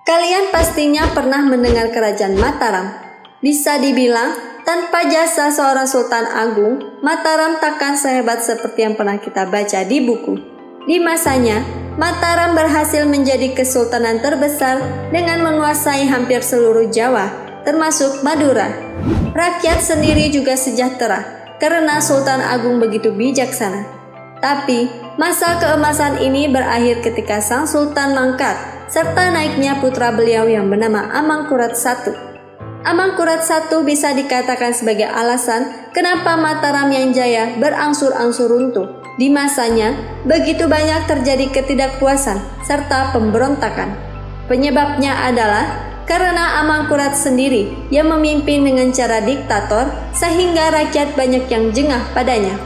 Kalian pastinya pernah mendengar Kerajaan Mataram. Bisa dibilang, tanpa jasa seorang Sultan Agung, Mataram takkan sehebat seperti yang pernah kita baca di buku. Di masanya, Mataram berhasil menjadi kesultanan terbesar dengan menguasai hampir seluruh Jawa, termasuk Madura. Rakyat sendiri juga sejahtera, karena Sultan Agung begitu bijaksana. Tapi, masa keemasan ini berakhir ketika sang Sultan mangkat, serta naiknya putra beliau yang bernama Amangkurat I. Amangkurat I bisa dikatakan sebagai alasan kenapa Mataram yang jaya berangsur-angsur runtuh. Di masanya, begitu banyak terjadi ketidakpuasan serta pemberontakan. Penyebabnya adalah karena Amangkurat sendiri yang memimpin dengan cara diktator, sehingga rakyat banyak yang jengah padanya.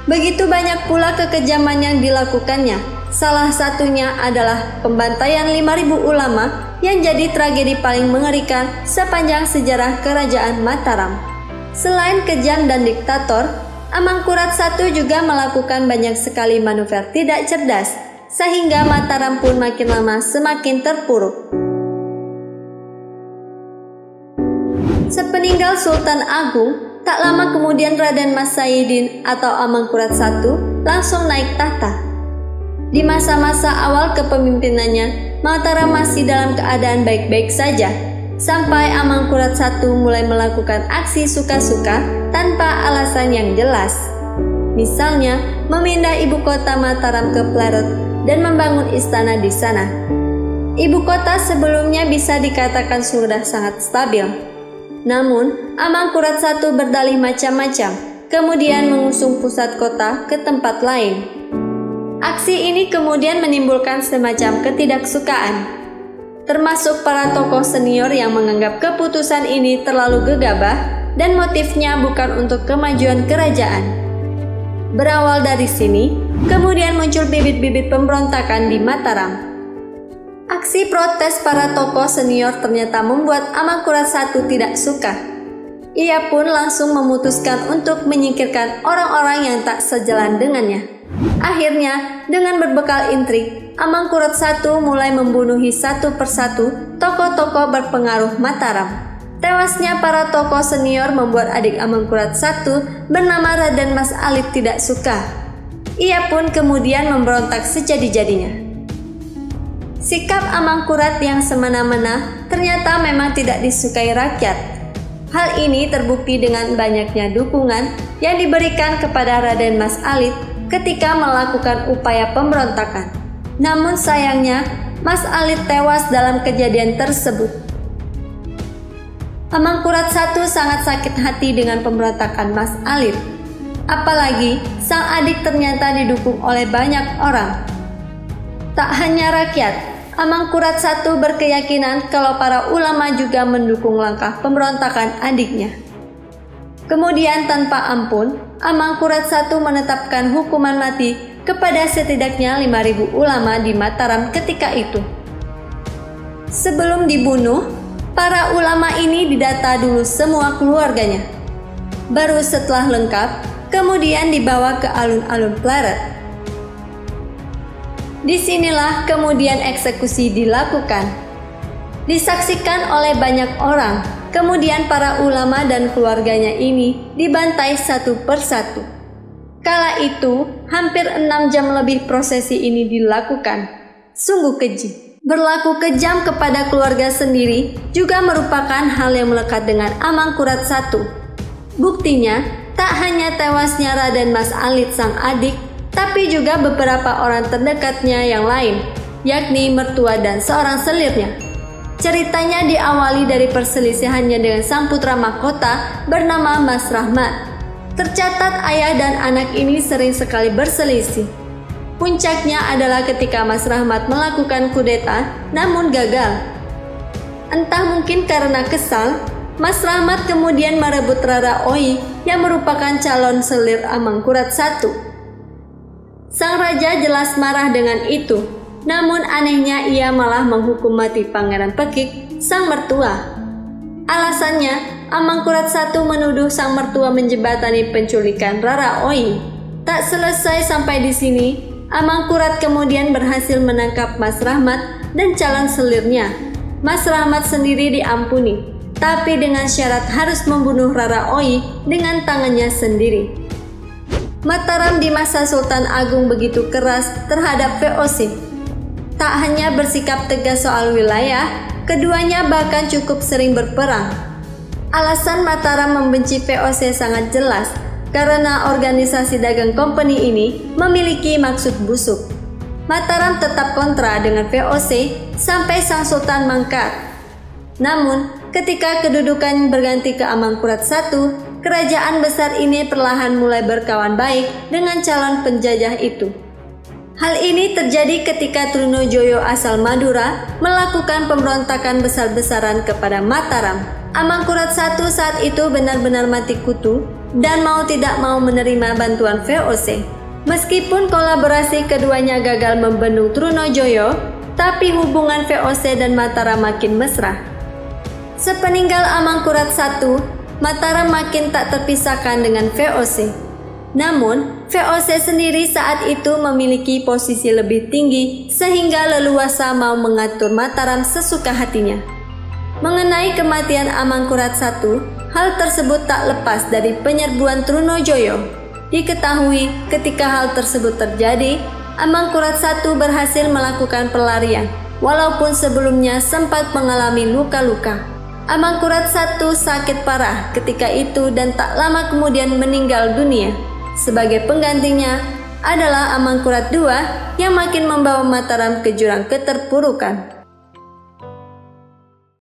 Begitu banyak pula kekejaman yang dilakukannya. Salah satunya adalah pembantaian 5.000 ulama yang jadi tragedi paling mengerikan sepanjang sejarah Kerajaan Mataram. Selain kejam dan diktator, Amangkurat I juga melakukan banyak sekali manuver tidak cerdas, sehingga Mataram pun makin lama semakin terpuruk. Sepeninggal Sultan Agung, tak lama kemudian Raden Mas Saidin atau Amangkurat I langsung naik tahta. Di masa-masa awal kepemimpinannya, Mataram masih dalam keadaan baik-baik saja, sampai Amangkurat I mulai melakukan aksi suka-suka tanpa alasan yang jelas. Misalnya, memindah ibu kota Mataram ke Plered dan membangun istana di sana. Ibu kota sebelumnya bisa dikatakan sudah sangat stabil. Namun, Amangkurat I berdalih macam-macam, kemudian mengusung pusat kota ke tempat lain. Aksi ini kemudian menimbulkan semacam ketidaksukaan, termasuk para tokoh senior yang menganggap keputusan ini terlalu gegabah dan motifnya bukan untuk kemajuan kerajaan. Berawal dari sini, kemudian muncul bibit-bibit pemberontakan di Mataram. Aksi protes para tokoh senior ternyata membuat Amangkurat I tidak suka. Ia pun langsung memutuskan untuk menyingkirkan orang-orang yang tak sejalan dengannya. Akhirnya, dengan berbekal intrik, Amangkurat I mulai membunuhi satu persatu tokoh-tokoh berpengaruh Mataram. Tewasnya para tokoh senior membuat adik Amangkurat I bernama Raden Mas Alit tidak suka. Ia pun kemudian memberontak sejadi-jadinya. Sikap Amangkurat yang semena-mena ternyata memang tidak disukai rakyat. Hal ini terbukti dengan banyaknya dukungan yang diberikan kepada Raden Mas Alit ketika melakukan upaya pemberontakan. Namun sayangnya, Mas Alit tewas dalam kejadian tersebut. Amangkurat I sangat sakit hati dengan pemberontakan Mas Alit. Apalagi, sang adik ternyata didukung oleh banyak orang. Tak hanya rakyat, Amangkurat I berkeyakinan kalau para ulama juga mendukung langkah pemberontakan adiknya. Kemudian tanpa ampun, Amangkurat I menetapkan hukuman mati kepada setidaknya 5.000 ulama di Mataram ketika itu. Sebelum dibunuh, para ulama ini didata dulu semua keluarganya. Baru setelah lengkap, kemudian dibawa ke alun-alun Plered. Disinilah kemudian eksekusi dilakukan. Disaksikan oleh banyak orang. Kemudian para ulama dan keluarganya ini dibantai satu persatu. Kala itu, hampir 6 jam lebih prosesi ini dilakukan. Sungguh keji. Berlaku kejam kepada keluarga sendiri juga merupakan hal yang melekat dengan Amangkurat I. Buktinya, tak hanya tewasnya Raden Mas Alit sang adik, tapi juga beberapa orang terdekatnya yang lain, yakni mertua dan seorang selirnya. Ceritanya diawali dari perselisihannya dengan sang putra mahkota bernama Mas Rahmat. Tercatat ayah dan anak ini sering sekali berselisih. Puncaknya adalah ketika Mas Rahmat melakukan kudeta, namun gagal. Entah mungkin karena kesal, Mas Rahmat kemudian merebut Rara Oi yang merupakan calon selir Amangkurat I. Sang raja jelas marah dengan itu. Namun anehnya ia malah menghukum mati Pangeran Pekik, sang mertua. Alasannya, Amangkurat I menuduh sang mertua menjembatani penculikan Rara Oi. Tak selesai sampai di sini, Amangkurat kemudian berhasil menangkap Mas Rahmat dan calon selirnya. Mas Rahmat sendiri diampuni, tapi dengan syarat harus membunuh Rara Oi dengan tangannya sendiri. Mataram di masa Sultan Agung begitu keras terhadap VOC. Tak hanya bersikap tegas soal wilayah, keduanya bahkan cukup sering berperang. Alasan Mataram membenci VOC sangat jelas, karena organisasi dagang company ini memiliki maksud busuk. Mataram tetap kontra dengan VOC sampai sang Sultan mangkat. Namun, ketika kedudukan berganti ke Amangkurat I, kerajaan besar ini perlahan mulai berkawan baik dengan calon penjajah itu. Hal ini terjadi ketika Trunojoyo asal Madura melakukan pemberontakan besar-besaran kepada Mataram. Amangkurat I saat itu benar-benar mati kutu dan mau tidak mau menerima bantuan VOC. Meskipun kolaborasi keduanya gagal membendung Trunojoyo, tapi hubungan VOC dan Mataram makin mesra. Sepeninggal Amangkurat I, Mataram makin tak terpisahkan dengan VOC. Namun, VOC sendiri saat itu memiliki posisi lebih tinggi sehingga leluasa mau mengatur Mataram sesuka hatinya. Mengenai kematian Amangkurat I, hal tersebut tak lepas dari penyerbuan Trunojoyo. Diketahui ketika hal tersebut terjadi, Amangkurat I berhasil melakukan pelarian, walaupun sebelumnya sempat mengalami luka-luka. Amangkurat I sakit parah ketika itu dan tak lama kemudian meninggal dunia. Sebagai penggantinya adalah Amangkurat II yang makin membawa Mataram ke jurang keterpurukan.